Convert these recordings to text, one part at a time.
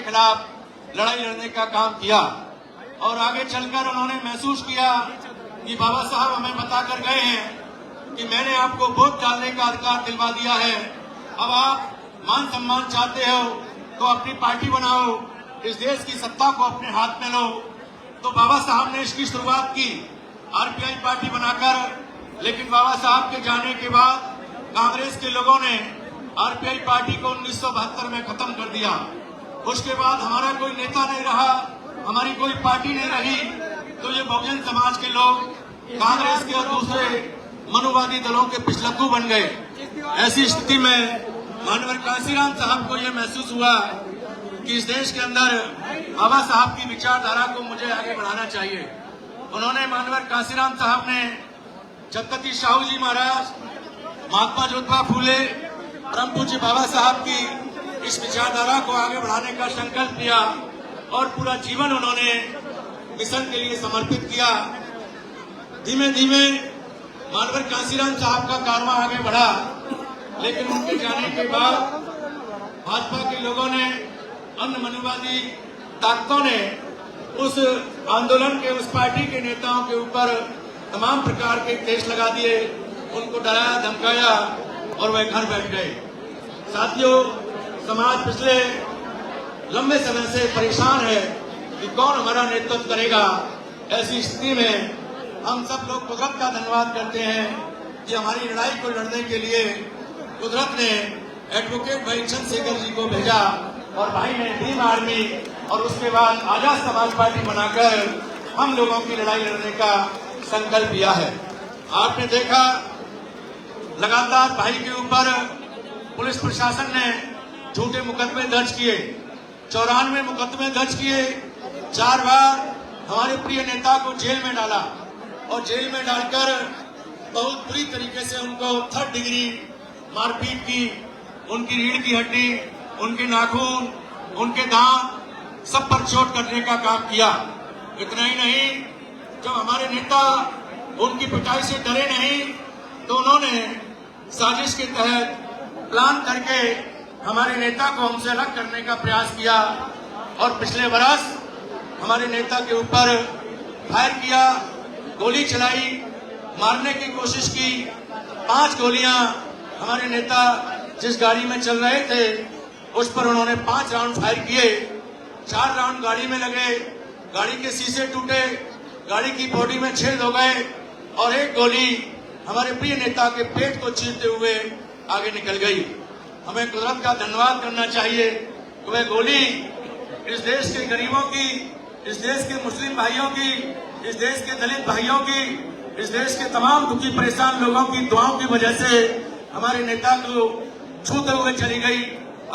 खिलाफ लड़ाई लड़ने का काम किया और आगे चलकर उन्होंने महसूस किया कि बाबा साहब हमें बताकर गए हैं कि मैंने आपको वोट डालने का अधिकार दिलवा दिया है, अब आप मान सम्मान चाहते हो तो अपनी पार्टी बनाओ, इस देश की सत्ता को अपने हाथ में लो। तो बाबा साहब ने इसकी शुरुआत की आरपीआई पार्टी बनाकर, लेकिन बाबा साहब के जाने के बाद कांग्रेस के लोगों ने आरपीआई पार्टी को 1972 में खत्म कर दिया। उसके बाद हमारा कोई नेता नहीं रहा, हमारी कोई पार्टी नहीं रही, तो ये बहुजन समाज के लोग कांग्रेस के और दूसरे मनुवादी दलों के पिछलग्गू बन गए। ऐसी स्थिति में मानवर कांसीराम साहब को ये महसूस हुआ कि इस देश के अंदर बाबा साहब की विचारधारा को मुझे आगे बढ़ाना चाहिए। उन्होंने मानवर कांसीराम साहब ने छत्रपति साहू जी महाराज, महात्मा ज्योतिबा फूले, परम पूज्य बाबा साहब की इस विचारधारा को आगे बढ़ाने का संकल्प लिया और पूरा जीवन उन्होंने मिशन के लिए समर्पित किया। धीमे धीमे मानवर कांसीराम साहब का कारवां आगे बढ़ा, लेकिन उनके जाने के बाद भाजपा के लोगों ने, अन्य मनुवादी ताकतों ने उस आंदोलन के, उस पार्टी के नेताओं के ऊपर तमाम प्रकार के केस लगा दिए, उनको डराया धमकाया और वह घर बैठ गए। साथियों, समाज पिछले लंबे समय से परेशान है कि कौन हमारा नेतृत्व करेगा। ऐसी स्थिति में हम सब लोग कुदरत का धन्यवाद करते हैं कि हमारी लड़ाई को लड़ने के लिए कुदरत ने एडवोकेट भाई चंद्रशेखर जी को भेजा और भाई ने भीम आर्मी और उसके बाद आजाद समाज पार्टी बनाकर हम लोगों की लड़ाई लड़ने का संकल्प लिया है। आपने देखा लगातार भाई के ऊपर पुलिस प्रशासन ने झूठे मुकदमे दर्ज किए, 94 मुकदमे दर्ज किए, 4 बार हमारे प्रिय नेता को जेल में डाला और जेल में डालकर बहुत बुरी तरीके से उनको 3rd डिग्री मारपीट की, उनकी रीढ़ की हड्डी, उनके नाखून, उनके दांत सब पर चोट करने का काम किया। इतना ही नहीं, जब हमारे नेता उनकी पिटाई से डरे नहीं तो उन्होंने साजिश के तहत प्लान करके हमारे नेता को हमसे अलग करने का प्रयास किया और पिछले बरस हमारे नेता के ऊपर फायर किया, गोली चलाई, मारने की कोशिश की। 5 गोलियां हमारे नेता जिस गाड़ी में चल रहे थे उस पर उन्होंने 5 राउंड फायर किए, 4 राउंड गाड़ी में लगे, गाड़ी के शीशे टूटे, गाड़ी की बॉडी में छेद हो गए और 1 गोली हमारे प्रिय नेता के पेट को चीरते हुए आगे निकल गई। हमें कुदरत का धन्यवाद करना चाहिए कि वह गोली इस देश के गरीबों की, इस देश के मुस्लिम भाइयों की, इस देश के दलित भाइयों की, इस देश के तमाम दुखी परेशान लोगों की दुआओं की वजह से हमारे नेता को छूते हुए चली गई।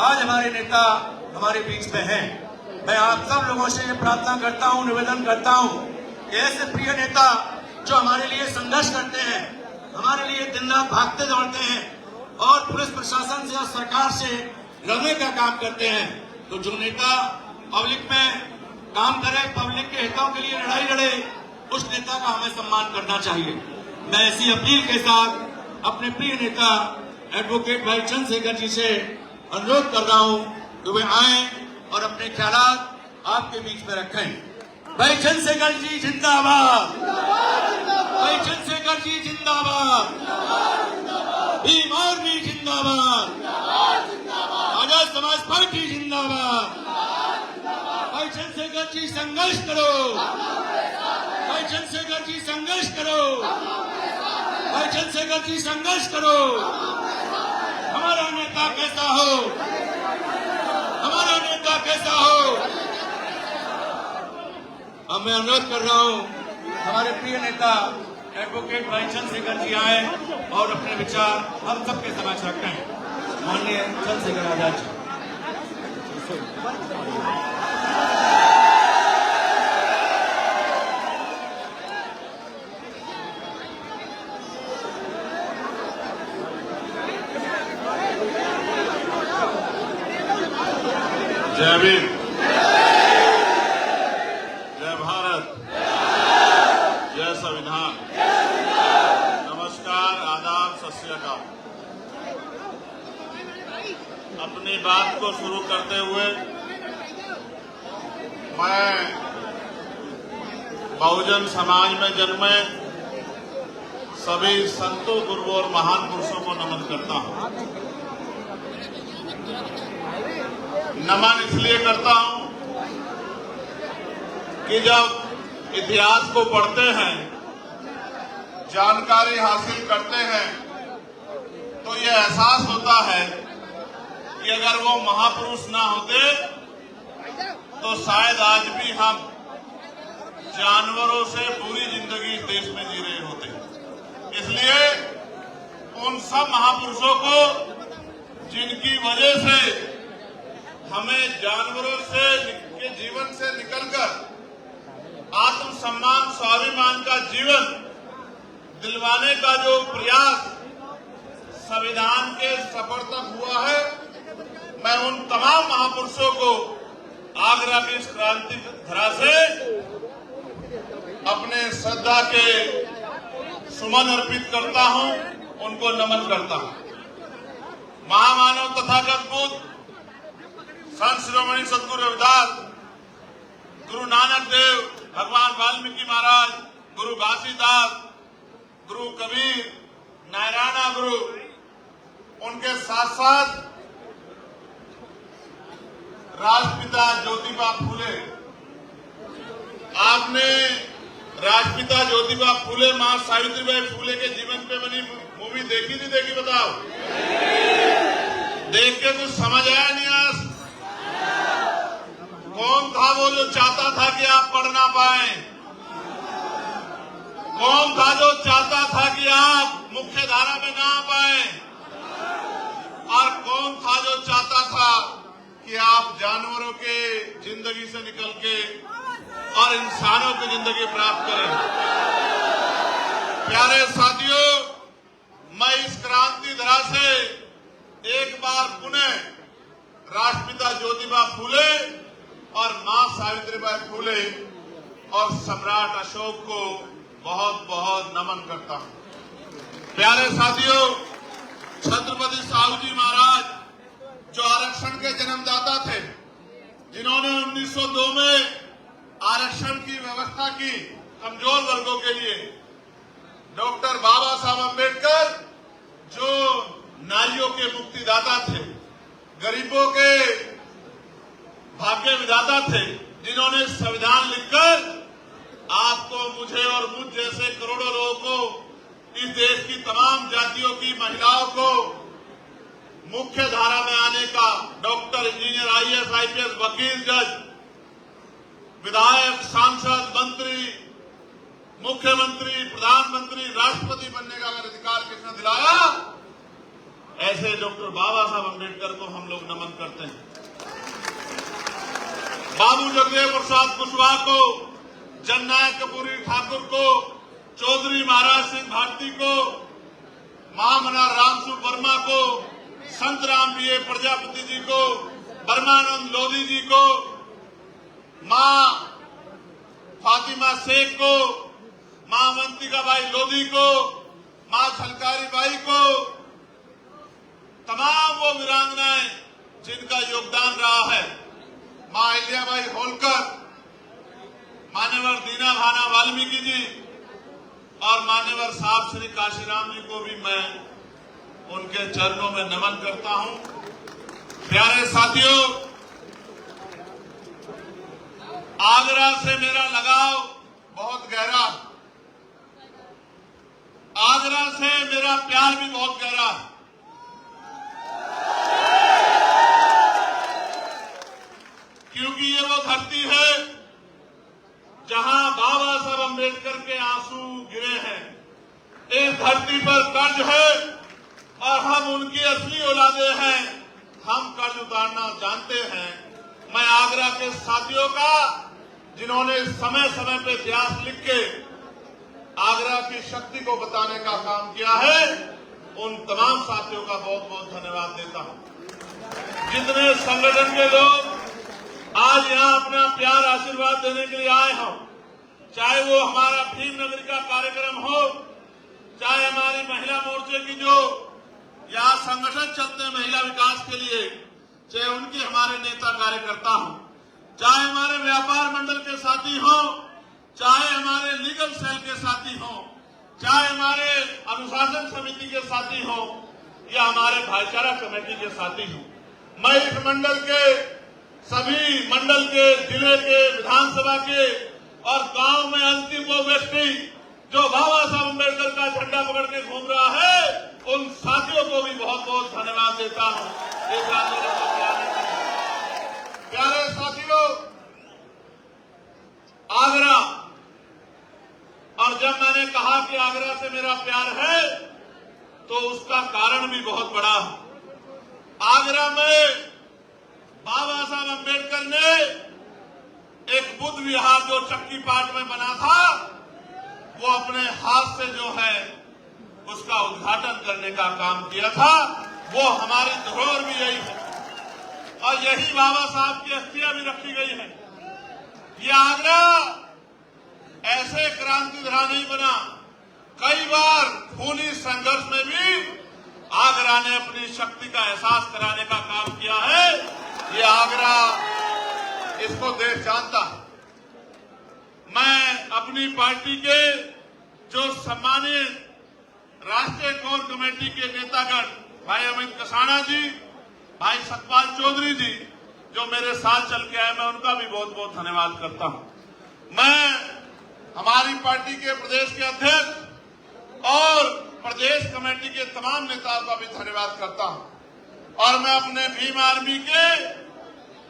आज हमारे नेता हमारे बीच में हैं। मैं आप सब लोगों से ये प्रार्थना करता हूँ, निवेदन करता हूँ कि ऐसे प्रिय नेता जो हमारे लिए संघर्ष करते हैं, हमारे लिए दिन रात भागते दौड़ते हैं और पुलिस प्रशासन से और सरकार से लड़ने का काम करते हैं, तो जो नेता पब्लिक में काम करे, पब्लिक के हितों के लिए लड़ाई लड़े, उस नेता का हमें सम्मान करना चाहिए। मैं ऐसी अपील के साथ अपने प्रिय नेता एडवोकेट भाई चंद्रशेखर जी से अनुरोध कर रहा हूं कि वे आए और अपने ख्यालात आपके बीच में रखें। भाई चंद्रशेखर जी जिंदाबाद, भाई चंद्रशेखर जी जिंदाबाद, भीम आर्मी जिंदाबाद, आजाद समाज पार्टी जिंदाबाद। भाई चंद्रशेखर जी संघर्ष करो, भाई चंद्रशेखर जी संघर्ष करो, भाई चंद्रशेखर जी संघर्ष करो। हमारा नेता कैसा हो, हमारा नेता कैसा हो। अब मैं अनुरोध कर रहा हूं हमारे प्रिय नेता एडवोकेट भाई चंद्रशेखर जी आए और अपने विचार हम सबके समक्ष रखें। माननीय चंद्रशेखर आजाद जी। जय भीम, जय भारत, जय संविधान। नमस्कार, आदाब, सत श्री अकाल। अपनी बात को शुरू करते हुए मैं बहुजन समाज में जन्मे सभी संतों, गुरुओं और महान पुरुषों को नमन करता हूं। नमन इसलिए करता हूं कि जब इतिहास को पढ़ते हैं, जानकारी हासिल करते हैं, तो ये एहसास होता है कि अगर वो महापुरुष ना होते तो शायद आज भी हम जानवरों से पूरी जिंदगी इस देश में जी रहे होते। इसलिए उन सब महापुरुषों को जिनकी वजह से हमें जानवरों से के जीवन से निकलकर आत्मसम्मान, स्वाभिमान का जीवन दिलवाने का जो प्रयास संविधान के सफर तक हुआ है, मैं उन तमाम महापुरुषों को आगरा की इस क्रांति धरा से अपने श्रद्धा के सुमन अर्पित करता हूं, उनको नमन करता हूं। महामानव तथागत बुद्ध, संत शिरोमणि सदगुरु रविदास, गुरु नानक देव, भगवान वाल्मीकि महाराज, गुरु घासीदास, गुरु कबीर, नारायणा गुरु, उनके साथ साथ राष्ट्रपिता ज्योतिबा फूले। आपने राष्ट्रपिता ज्योतिबा फूले, मां सावित्रीबाई फूले के जीवन पे बनी मूवी देखी नहीं देखी बताओ? देख के कुछ समझ आया नहीं? आज कौन था वो जो चाहता था कि आप पढ़ ना पाए? कौन था जो चाहता था कि आप मुख्य धारा में ना आ पाए? और कौन था जो चाहता था कि आप जानवरों के जिंदगी से निकल के और इंसानों की जिंदगी प्राप्त करें? प्यारे साथियों, मैं इस क्रांति धरा से एक बार पुनः राष्ट्रपिता ज्योतिबा फूले और मां सावित्रीबाई फूले और सम्राट अशोक को बहुत बहुत नमन करता हूं। प्यारे साथियों, छत्रपति साहू जी महाराज जो आरक्षण के जन्मदाता थे, जिन्होंने 1902 में आरक्षण की व्यवस्था की कमजोर वर्गों के लिए, डॉक्टर बाबा साहब अम्बेडकर जो नारियों के मुक्तिदाता थे, गरीबों के भाग्य विधाता थे, जिन्होंने संविधान लिखकर आपको, मुझे और मुझ जैसे करोड़ों लोगों को, इस देश की तमाम जातियों की महिलाओं को मुख्य धारा में आने का, डॉक्टर, इंजीनियर, आईएएस, आईपीएस, वकील, जज, विधायक, सांसद, मंत्री, मुख्यमंत्री, प्रधानमंत्री, राष्ट्रपति बनने का अगर अधिकार किसने दिलाया, ऐसे डॉक्टर बाबा साहब अम्बेडकर को हम लोग नमन करते हैं। बाबू जगदेव प्रसाद कुशवाहा को, जननायक कपूरी ठाकुर को, चौधरी महाराज सिंह भारती को, महामना रामसु वर्मा को, संत राम बीए प्रजापति जी को, ब्रह्मानंद लोधी जी को, मां फातिमा शेख को, मां अवंतिका बाई लोधी को, मां छलकारी बाई को, तमाम वो वीरांगनाएं जिनका योगदान रहा है, मां अहिल्याबाई होलकर, मान्यवर दीना भाना वाल्मीकि जी और मान्यवर साहब श्री काशीराम जी को भी मैं उनके चरणों में नमन करता हूं। प्यारे साथियों, आगरा से मेरा लगाव बहुत गहरा, आगरा से मेरा प्यार भी बहुत गहरा। क्योंकि ये वो धरती है जहां बाबा साहब अम्बेडकर के आंसू गिरे हैं। इस धरती पर कर्ज है और हम उनकी असली औलादे हैं। हम कर्ज उतारना जानते हैं। मैं आगरा के साथियों का, जिन्होंने समय समय पे इतिहास लिख के आगरा की शक्ति को बताने का काम किया है, उन तमाम साथियों का बहुत बहुत धन्यवाद देता हूं। जितने संगठन के लोग आज यहां अपना प्यार आशीर्वाद देने के लिए आए हों, चाहे वो हमारा भीम नगरी का कार्यक्रम हो, चाहे हमारी महिला मोर्चे की जो यहाँ संगठन चलते हैं महिला विकास के लिए, चाहे उनके हमारे नेता कार्यकर्ता हों, चाहे हमारे व्यापार मंडल के साथी हों, चाहे हमारे लीगल सेल के साथी हों, चाहे हमारे अनुशासन समिति के साथी हों या हमारे भाईचारा कमेटी के साथी हों, मैं इस मंडल के सभी मंडल के, जिले के, विधानसभा के और गांव में अंतिम वो व्यक्ति जो बाबा साहब अम्बेडकर का झंडा पकड़ के घूम रहा है, उन साथियों को भी बहुत बहुत धन्यवाद देता हूं। इस आंदोलन को प्यारे साथियों, आगरा, और जब मैंने कहा कि आगरा से मेरा प्यार है तो उसका कारण भी बहुत बड़ा है। आगरा में बाबा साहब अम्बेडकर ने एक बुद्ध विहार जो चक्की पाट में बना था, वो अपने हाथ से जो है उसका उद्घाटन करने का काम किया था। वो हमारी धरोहर भी यही है और यही बाबा साहब की अस्थियां भी रखी गई है। ये आगरा ऐसे क्रांति धरा नहीं बना, कई बार खूनी संघर्ष में भी आगरा ने अपनी शक्ति का एहसास कराने का काम किया है। ये आगरा, इसको देश जानता है। मैं अपनी पार्टी के जो सम्मानित राष्ट्रीय कोर कमेटी के नेतागण भाई अमित कसाना जी, भाई सतपाल चौधरी जी जो मेरे साथ चल के आए, मैं उनका भी बहुत बहुत धन्यवाद करता हूं। मैं हमारी पार्टी के प्रदेश के अध्यक्ष और प्रदेश कमेटी के तमाम नेताओं का भी धन्यवाद करता हूं और मैं अपने भीम आर्मी के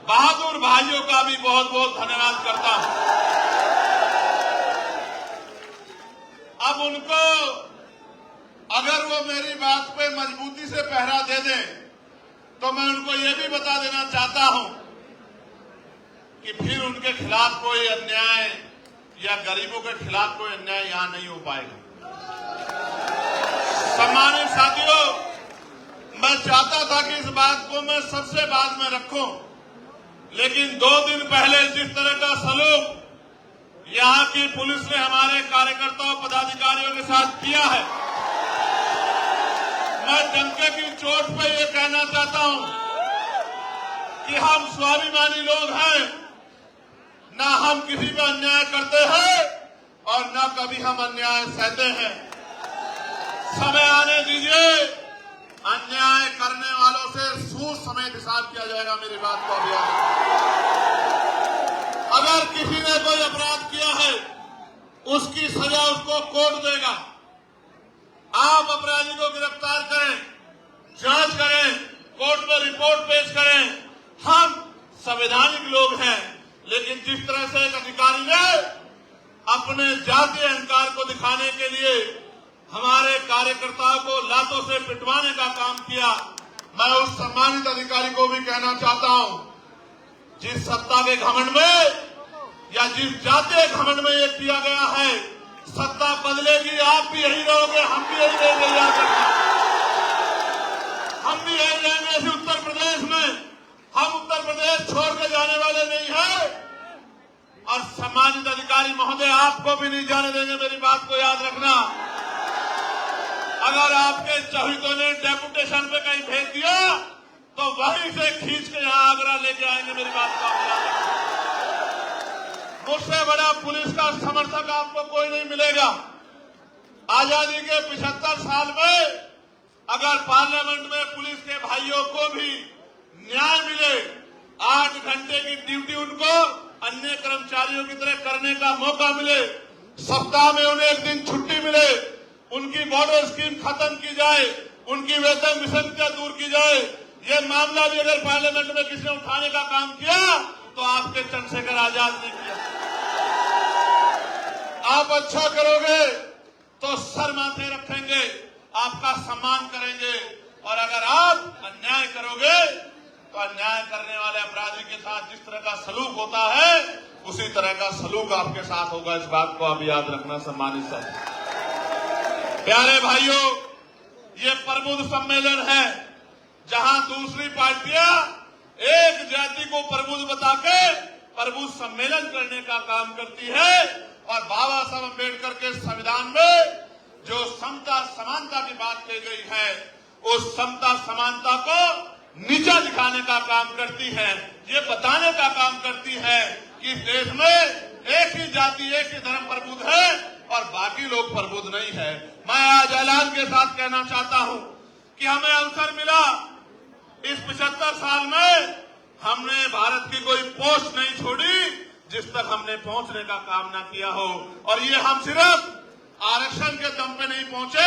बहादुर भाइयों का भी बहुत बहुत धन्यवाद करता हूं। अब उनको अगर वो मेरी बात पे मजबूती से पहरा दे दें तो मैं उनको ये भी बता देना चाहता हूं कि फिर उनके खिलाफ कोई अन्याय या गरीबों के खिलाफ कोई अन्याय यहां नहीं हो पाएगा। सम्मानित साथियों, मैं चाहता था कि इस बात को मैं सबसे बाद में रखूं, लेकिन 2 दिन पहले जिस तरह का सलूक यहां की पुलिस ने हमारे कार्यकर्ताओं पदाधिकारियों के साथ किया है, मैं डंके की चोट पे ये कहना चाहता हूं कि हम स्वाभिमानी लोग हैं, ना हम किसी पे अन्याय करते हैं और ना कभी हम अन्याय सहते हैं। समय आने दीजिए, अन्याय करने वालों से सूद समेत हिसाब किया जाएगा। मेरी बात को अभी अगर किसी ने कोई अपराध किया है, उसकी सजा उसको कोर्ट देगा। आप अपराधी को गिरफ्तार करें, जांच करें, कोर्ट में रिपोर्ट पेश करें। हम संवैधानिक लोग हैं, लेकिन जिस तरह से एक अधिकारी ने अपने जातीय अहंकार को दिखाने के लिए हमारे कार्यकर्ताओं को लातों से पिटवाने का काम किया, मैं उस सम्मानित अधिकारी को भी कहना चाहता हूं, जिस सत्ता के घमंड में या जिस जातीय घमंड में ये किया गया है, सत्ता बदलेगी, आप भी यही रहोगे, हम भी यही रहेंगे। याद रखना, हम भी यही रहेंगे इस उत्तर प्रदेश में। हम उत्तर प्रदेश छोड़ के जाने वाले नहीं हैं और सम्मानित अधिकारी महोदय आपको भी नहीं जाने देंगे। मेरी बात को याद रखना, अगर आपके चौहितों ने डेपुटेशन पे कहीं भेज दिया तो वहीं से खींच के यहां आगरा लेके आएंगे। मेरी बात को आप याद रखना। मुझसे बड़ा पुलिस का समर्थक आपको कोई नहीं मिलेगा। आजादी के 75 साल में अगर पार्लियामेंट में पुलिस के भाइयों को भी न्याय मिले, 8 घंटे की ड्यूटी उनको अन्य कर्मचारियों की तरह करने का मौका मिले, सप्ताह में उन्हें 1 दिन छुट्टी मिले, उनकी बॉर्डर स्कीम खत्म की जाए, उनकी वेतन विसंगतियां दूर की जाए, ये मामला भी अगर पार्लियामेंट में किसी ने उठाने का काम किया तो आपके चंद्रशेखर आजाद ने किया। आप अच्छा करोगे तो सर माथे रखेंगे, आपका सम्मान करेंगे, और अगर आप अन्याय करोगे तो अन्याय करने वाले अपराधी के साथ जिस तरह का सलूक होता है उसी तरह का सलूक आपके साथ होगा। इस बात को आप याद रखना। सम्मानित साथी, प्यारे भाइयों, ये प्रबुद्ध सम्मेलन है जहां दूसरी पार्टियां एक जाति को प्रबुद्ध बता के प्रबुद्ध सम्मेलन करने का काम करती है और बाबा साहब अम्बेडकर के संविधान में जो समता समानता की बात कही गई है, उस समता समानता को नीचा दिखाने का काम करती है, ये बताने का काम करती है कि देश में एक ही जाति एक ही धर्म प्रबुद्ध है और बाकी लोग प्रबुद्ध नहीं है। मैं आज ऐलान के साथ कहना चाहता हूं कि हमें अवसर मिला इस 75 साल में हमने भारत की कोई पोस्ट नहीं छोड़ी जिस तक हमने पहुंचने का काम ना किया हो। और ये हम सिर्फ आरक्षण के दम पे नहीं पहुंचे,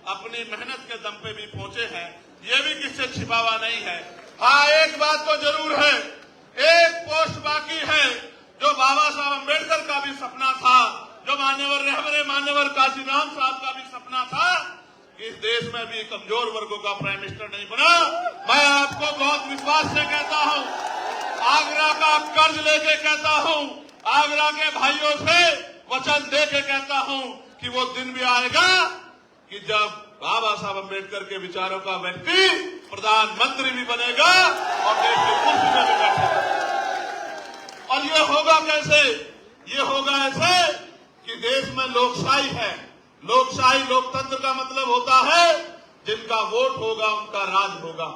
अपनी मेहनत के दम पे भी पहुंचे हैं। ये भी किससे छिपा हुआ नहीं है। हाँ, एक बात तो जरूर है, एक पोस्ट बाकी है जो बाबा साहब अम्बेडकर का भी सपना था, जो मान्यवर काशीराम साहब का भी सपना था। इस देश में भी कमजोर वर्गों का प्राइम मिनिस्टर नहीं बना। मैं आपको बहुत विश्वास से कहता हूं, आगरा का कर्ज लेके कहता हूं, आगरा के भाइयों से वचन दे के कहता हूं कि वो दिन भी आएगा कि जब बाबा साहब अम्बेडकर के विचारों का व्यक्ति प्रधानमंत्री भी बनेगा और देश की कुर्सी में भी बैठेगा। और ये होगा कैसे? ये होगा ऐसे कि देश में लोकशाही है। लोकशाही, लोकतंत्र का मतलब होता है जिनका वोट होगा उनका राज होगा,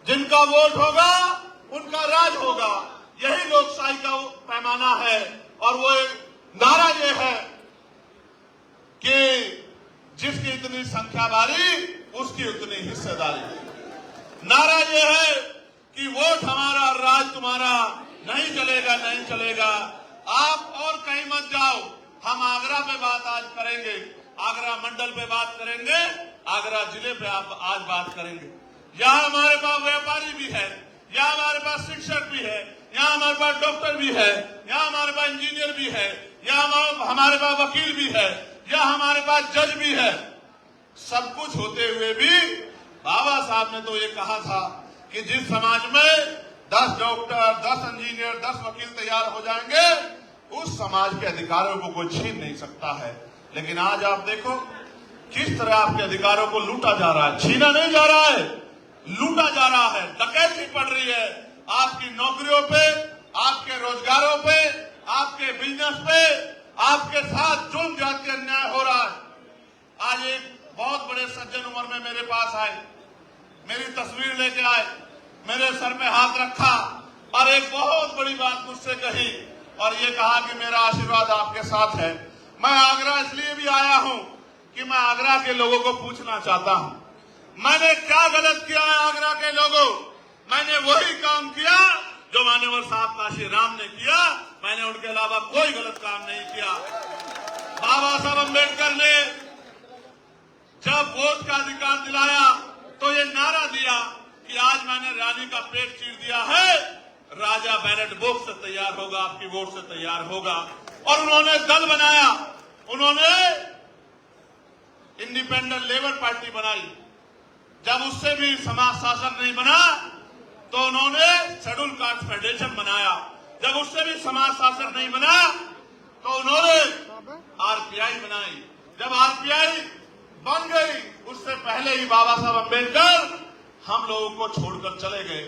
जिनका वोट होगा उनका राज होगा। यही लोकशाही का पैमाना है। और वो एक नारा ये है कि जिसकी इतनी संख्या बारी उसकी उतनी हिस्सेदारी। नारा ये है कि वोट हमारा राज तुम्हारा, नहीं चलेगा, नहीं चलेगा। आप और कहीं मत जाओ, हम आगरा पे बात आज करेंगे, आगरा मंडल पे बात करेंगे, आगरा जिले पे आप आज बात करेंगे। यहाँ हमारे पास व्यापारी भी है, यहाँ हमारे पास शिक्षक भी है, यहाँ हमारे पास डॉक्टर भी है, यहाँ हमारे पास इंजीनियर भी है, यहाँ हमारे पास वकील भी है, यहाँ हमारे पास जज भी है। सब कुछ होते हुए भी बाबा साहब ने तो ये कहा था कि जिस समाज में 10 डॉक्टर, 10 इंजीनियर, 10 वकील तैयार हो जाएंगे, उस समाज के अधिकारों को कोई छीन नहीं सकता है। लेकिन आज आप देखो किस तरह आपके अधिकारों को लूटा जा रहा है। छीना नहीं जा रहा है, लूटा जा रहा है, डकैती पड़ रही है आपकी नौकरियों पे, आपके रोजगारों पे, आपके बिजनेस पे, आपके साथ जुल्म जाति अन्याय हो रहा है। आज एक बहुत बड़े सज्जन उम्र में मेरे पास आए, मेरी तस्वीर लेके आए, मेरे सर पे हाथ रखा और एक बहुत बड़ी बात मुझसे कही और ये कहा कि मेरा आशीर्वाद आपके साथ है। मैं आगरा इसलिए भी आया हूं कि मैं आगरा के लोगों को पूछना चाहता हूं, मैंने क्या गलत किया है आगरा के लोगों? मैंने वही काम किया जो मान्यवर साहब काशीराम ने किया। मैंने उनके अलावा कोई गलत काम नहीं किया। बाबा साहब अम्बेडकर ने जब वोट का अधिकार दिलाया तो ये नारा दिया कि आज मैंने रानी का पेट चीर दिया है, राजा बैलेट बॉक्स से तैयार होगा, आपकी वोट से तैयार होगा। और उन्होंने दल बनाया, उन्होंने इंडिपेंडेंट लेबर पार्टी बनाई। जब उससे भी समाज शासन नहीं बना तो उन्होंने शेड्यूल कास्ट फेडरेशन बनाया। जब उससे भी समाज शासन नहीं बना तो उन्होंने आरपीआई बनाई। जब आरपीआई बन गई उससे पहले ही बाबा साहब अम्बेडकर हम लोगों को छोड़कर चले गए।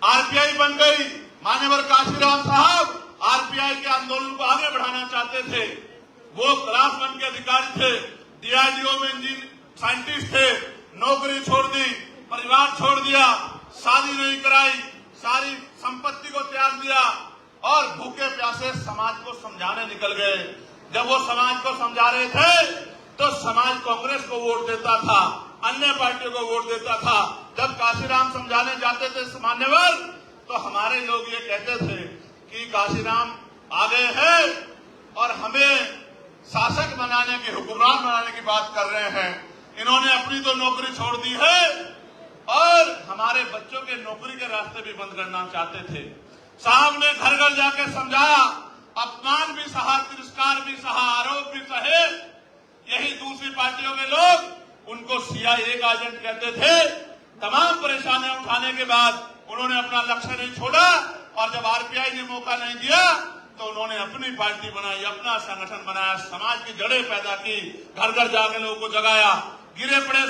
आरपीआई बन गई, मान्यवर काशीराम साहब आरपीआई के आंदोलन को आगे बढ़ाना चाहते थे। वो क्लास 1 के अधिकारी थे, डीआरडीओ में इंजीनियर साइंटिस्ट थे, नौकरी छोड़ दी, परिवार छोड़ दिया, शादी नहीं कराई, सारी संपत्ति को त्याग दिया और भूखे प्यासे समाज को समझाने निकल गए। जब वो समाज को समझा रहे थे तो समाज कांग्रेस को वोट देता था, अन्य पार्टियों को वोट देता था। जब काशीराम समझाने जाते थे मान्यवर तो हमारे लोग ये कहते थे कि काशीराम आ गए हैं और हमें शासक बनाने की, हुक्मरान बनाने की बात कर रहे हैं। इन्होंने अपनी तो नौकरी छोड़ दी है और हमारे बच्चों के नौकरी के रास्ते भी बंद करना चाहते थे। साहब ने घर घर जाके समझाया, अपमान भी सहा, तिरस्कार भी सहा, आरोप भी सहे। यही दूसरी पार्टियों के लोग उनको सीआईए का एजेंट कहते थे। तमाम परेशानियां उठाने के बाद उन्होंने अपना लक्ष्य नहीं छोड़ा और जब आरपीआई ने मौका नहीं दिया तो उन्होंने अपनी पार्टी बनाई, अपना संगठन बनाया, समाज की जड़ें पैदा की, घर घर जाके लोगों को जगाया, गिरे पड़े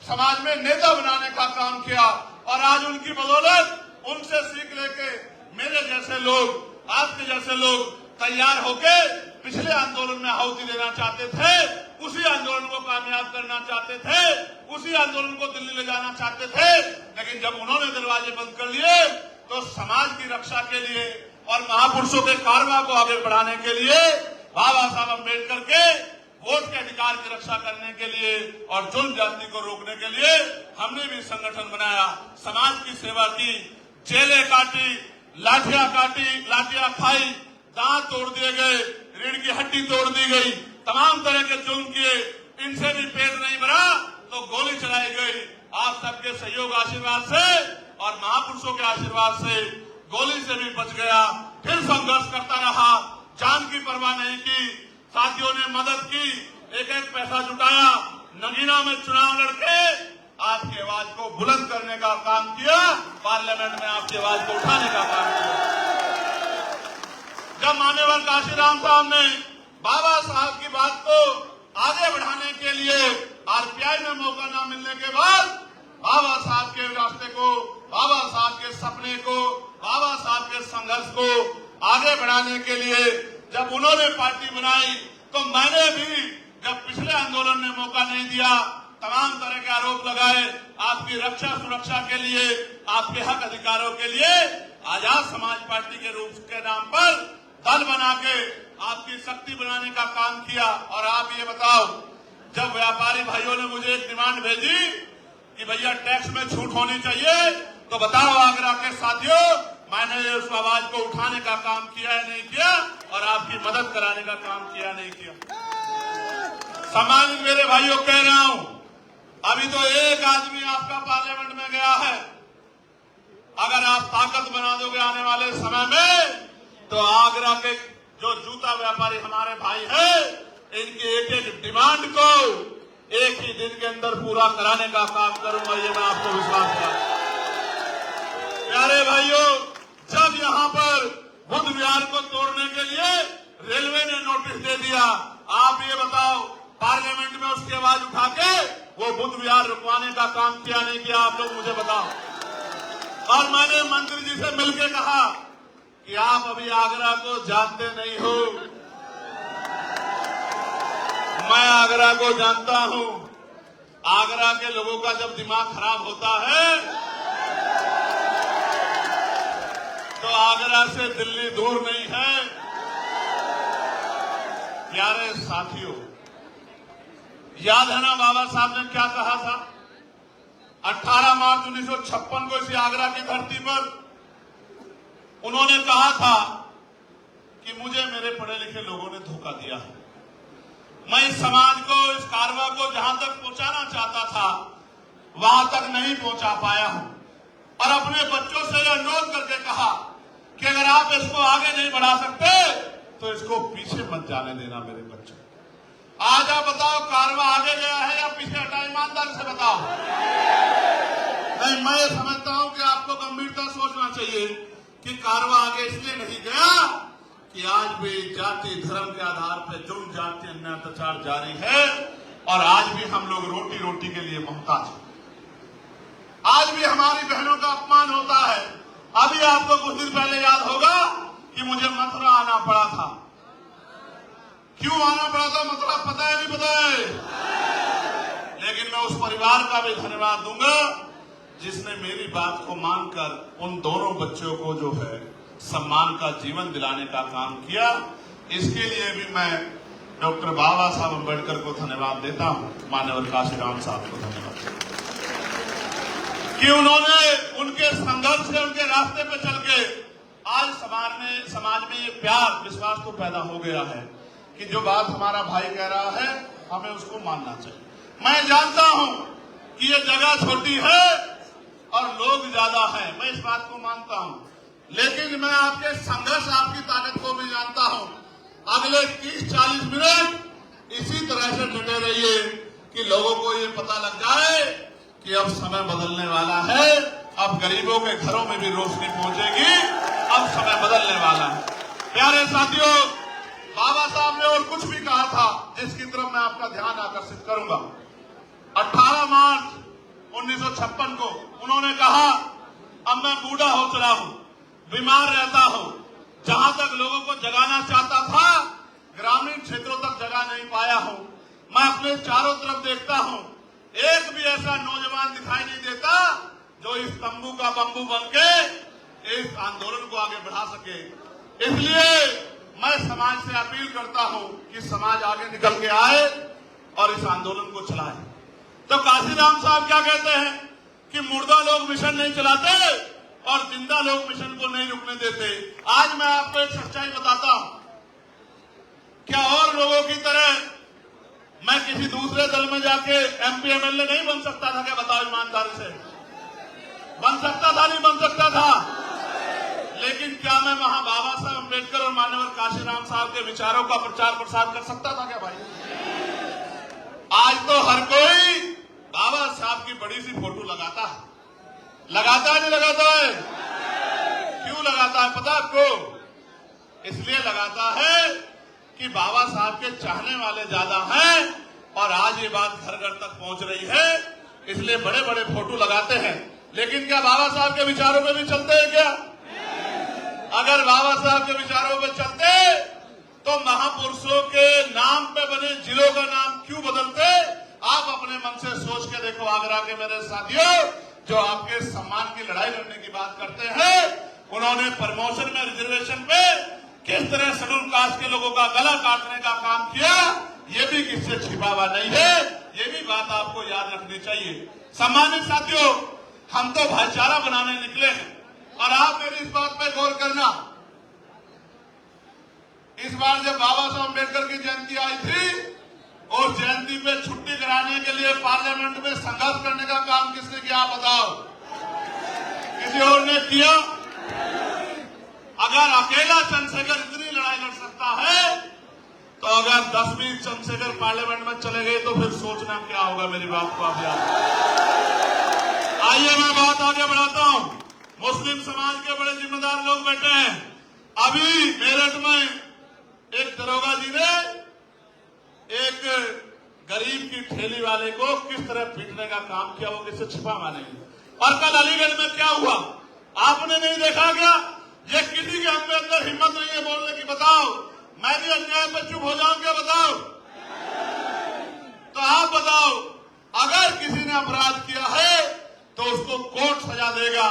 समाज में नेता बनाने का काम किया। और आज उनकी बदौलत उनसे सीख लेके मेरे जैसे लोग, आपके जैसे लोग तैयार होके पिछले आंदोलन में आहुति देना चाहते थे, उसी आंदोलन को कामयाब करना चाहते थे, उसी आंदोलन को दिल्ली ले जाना चाहते थे। लेकिन जब उन्होंने दरवाजे बंद कर लिए तो समाज की रक्षा के लिए और महापुरुषों के कारवा को आगे बढ़ाने के लिए, बाबा साहब अम्बेडकर के वोट के अधिकार की रक्षा करने के लिए और जुल्म जाति को रोकने के लिए हमने भी संगठन बनाया, समाज की सेवा की, जेलें काटी, लाठियां खाई, दांत तोड़ दिए गए, रीढ़ की हड्डी तोड़ दी गई, तमाम तरह के जुल्म किए, इनसे भी पेट नहीं भरा तो गोली चलाई गई। आप सबके सहयोग आशीर्वाद से और महापुरुषों के आशीर्वाद से गोली से भी बच गया, फिर संघर्ष करता रहा, जान की परवाह नहीं की, साथियों ने मदद की, एक एक पैसा जुटाया, नगीना में चुनाव लड़के आपकी आवाज को बुलंद करने का काम किया, पार्लियामेंट में आपकी आवाज को उठाने का काम किया। जब मान्यवर काशीराम साहब ने बाबा साहब की बात को आगे बढ़ाने के लिए आरपीआई में मौका न मिलने के बाद बाबा साहब के रास्ते को, बाबा साहब के सपने को, बाबा साहब के संघर्ष को आगे बढ़ाने के लिए जब उन्होंने पार्टी बनाई, तो मैंने भी जब पिछले आंदोलन ने मौका नहीं दिया, तमाम तरह के आरोप लगाए, आपकी रक्षा सुरक्षा के लिए, आपके हक अधिकारों के लिए आजाद समाज पार्टी के रूप के नाम पर दल बना के आपकी शक्ति बनाने का काम किया। और आप ये बताओ, जब व्यापारी भाइयों ने मुझे एक डिमांड भेजी कि भैया टैक्स में छूट होनी चाहिए, तो बताओ आगरा के साथियों, मैंने उस आवाज को उठाने का काम किया है नहीं किया, और आपकी मदद कराने का काम किया नहीं किया। सम्मानित मेरे भाइयों, कह रहा हूं, अभी तो एक आदमी आपका पार्लियामेंट में गया है, अगर आप ताकत बना दोगे आने वाले समय में, तो आगरा के जो जूता व्यापारी हमारे भाई हैं, इनकी एक एक डिमांड को एक ही दिन के अंदर पूरा कराने का काम करूंगा, ये मैं आपको विश्वास दिलाता हूं। प्यारे भाइयों, जब यहां पर बुद्ध विहार को तोड़ने के लिए रेलवे ने नोटिस दे दिया, आप ये बताओ पार्लियामेंट में उसकी आवाज उठा के वो बुद्ध विहार रुकवाने का काम किया नहीं किया, आप लोग मुझे बताओ। और मैंने मंत्री जी से मिलकर कहा कि आप अभी आगरा को जानते नहीं हो, मैं आगरा को जानता हूं। आगरा के लोगों का जब दिमाग खराब होता है तो आगरा से दिल्ली दूर नहीं है। प्यारे साथियों, याद है ना बाबा साहब ने क्या कहा था? 18 मार्च 1956 को इसी आगरा की धरती पर उन्होंने कहा था कि मुझे मेरे पढ़े लिखे लोगों ने धोखा दिया है, मैं इस समाज को, इस कारवा को जहां तक पहुंचाना चाहता था वहां तक नहीं पहुंचा पाया हूं। और अपने बच्चों से यह अनुरोध करके कहा कि अगर आप इसको आगे नहीं बढ़ा सकते तो इसको पीछे मत जाने देना मेरे बच्चों। आज आप बताओ, कारवा आगे गया है या पीछे हटा? ईमानदारी से बताओ। नहीं, मैं ये समझता हूं कि आपको गंभीरता सोचना चाहिए कि कारवा आगे इसलिए नहीं गया कि आज भी जाति धर्म के आधार पर जुर्म, जाति, अन्याय, अत्याचार जारी है, और आज भी हम लोग रोटी रोटी के लिए मोहताज हैं। आज भी हमारी बहनों का अपमान होता है। अभी आपको कुछ दिन पहले याद होगा कि मुझे मथुरा आना पड़ा था। क्यों आना पड़ा था मथुरा, पता है नहीं पता है? लेकिन मैं उस परिवार का भी धन्यवाद दूंगा जिसने मेरी बात को मानकर उन दोनों बच्चों को जो है सम्मान का जीवन दिलाने का काम किया। इसके लिए भी मैं डॉक्टर बाबा साहब अम्बेडकर को धन्यवाद देता हूं, मान्यवर काशीराम साहब को धन्यवाद कि उन्होंने उनके संघर्ष से, उनके रास्ते पे चल के आज समाज में ये प्यार, विश्वास तो पैदा हो गया है कि जो बात हमारा भाई कह रहा है हमें उसको मानना चाहिए। मैं जानता हूं कि ये जगह छोटी है और लोग ज्यादा हैं, मैं इस बात को मानता हूं, लेकिन मैं आपके संघर्ष, आपकी ताकत को भी जानता हूं। अगले 30-40 मिनट इसी तरह से डटे रहिए कि लोगों को ये पता लग जाए कि अब समय बदलने वाला है, अब गरीबों के घरों में भी रोशनी पहुंचेगी, अब समय बदलने वाला है। प्यारे साथियों, बाबा साहब ने और कुछ भी कहा था जिसकी तरफ मैं आपका ध्यान आकर्षित करूंगा। 18 मार्च 1956 को उन्होंने कहा, अब मैं बूढ़ा हो चला हूं, बीमार रहता हूं, जहां तक लोगों को जगाना चाहता था ग्रामीण क्षेत्रों तक जगा नहीं पाया हूं। मैं अपने चारों तरफ देखता हूं, एक भी ऐसा नौजवान दिखाई नहीं देता जो इस तंबू का बंबू बनके इस आंदोलन को आगे बढ़ा सके। इसलिए मैं समाज से अपील करता हूं कि समाज आगे निकल के आए और इस आंदोलन को चलाए। तो काशीराम साहब क्या कहते हैं कि मुर्दा लोग मिशन नहीं चलाते और जिंदा लोग मिशन को नहीं रुकने देते। आज मैं आपको एक सच्चाई बताता हूं। क्या और लोगों की तरह मैं किसी दूसरे दल में जाके MP MLA नहीं बन सकता था क्या? बताओ ईमानदारी से, बन सकता था नहीं बन सकता था? लेकिन क्या मैं वहां बाबा साहब अम्बेडकर और मान्यवर काशीराम साहब के विचारों का प्रचार प्रसार कर सकता था क्या भाई? आज तो हर कोई बाबा साहब की बड़ी सी फोटो लगाता है। लगाता है नहीं लगाता है? क्यों लगाता है पता आपको? इसलिए लगाता है कि बाबा साहब के चाहने वाले ज्यादा हैं और आज ये बात घर घर तक पहुंच रही है, इसलिए बड़े बड़े फोटो लगाते हैं। लेकिन क्या बाबा साहब के विचारों पे भी चलते हैं क्या? अगर बाबा साहब के विचारों पे चलते तो महापुरुषों के नाम पे बने जिलों का नाम क्यों बदलते? आप अपने मन से सोच के देखो। आगरा के मेरे साथियों जो आपके सम्मान की लड़ाई लड़ने की बात करते हैं, उन्होंने प्रमोशन में रिजर्वेशन पे किस तरह शेड्यूल कास्ट के लोगों का गला काटने का काम किया, ये भी किससे छिपा हुआ नहीं है। ये भी बात आपको याद रखनी चाहिए। सम्मानित साथियों, हम तो भाईचारा बनाने निकले हैं और आप मेरी इस बात पे गौर करना। इस बार जब बाबा साहब अम्बेडकर की जयंती आई थी, उस जयंती पे छुट्टी कराने के लिए पार्लियामेंट में संघर्ष करने का काम किसने किया आप बताओ? किसी और ने किया? अगर अकेला चंद्रशेखर इतनी लड़ाई लड़ सकता है, तो अगर 10-20 चंद्रशेखर पार्लियामेंट में चले गए तो फिर सोचना क्या होगा। मेरी बात को आप याद। आइए मैं बात आगे बढ़ाता हूं। मुस्लिम समाज के बड़े जिम्मेदार लोग बैठे हैं। अभी मेरठ में एक दरोगा जी ने एक गरीब की ठेली वाले को किस तरह पीटने का काम किया, वो किससे छिपा मानेंगे। और कल अलीगढ़ में क्या हुआ आपने नहीं देखा क्या? ये किसी के हम अंदर हिम्मत नहीं है बोलने की। बताओ मैं भी अन्याय पर चुप हो जाऊं क्या? बताओ तो आप बताओ। अगर किसी ने अपराध किया है तो उसको कोर्ट सजा देगा,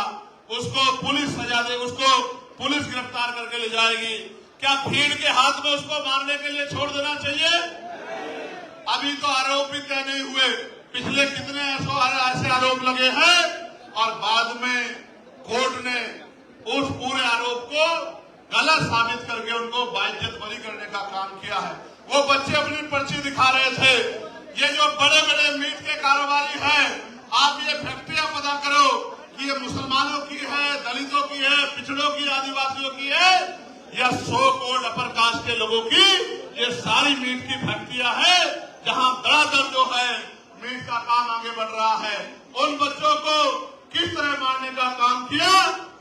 उसको पुलिस सजा देगी, उसको पुलिस गिरफ्तार करके ले जाएगी। क्या भीड़ के हाथ में उसको मारने के लिए छोड़ देना चाहिए? अभी तो आरोप भी तय नहीं हुए, पिछले कितने ऐसे आरोप लगे हैं और बाद में कोर्ट ने उस पूरे आरोप को गलत साबित करके उनको बाइज्जत बरी करने का काम किया है। वो बच्चे अपनी पर्ची दिखा रहे थे। ये जो बड़े बड़े मीट के कारोबारी हैं, आप ये फैक्ट्रियां पता करो कि ये मुसलमानों की है, दलितों की है, पिछड़ों की, आदिवासियों की है या सो कोड अपर कास्ट के लोगों की। ये सारी मीट की फैक्ट्रियां है जहां धड़ाधड़ जो है मीट का काम आगे बढ़ रहा है। उन बच्चों को किस तरह मारने का काम किया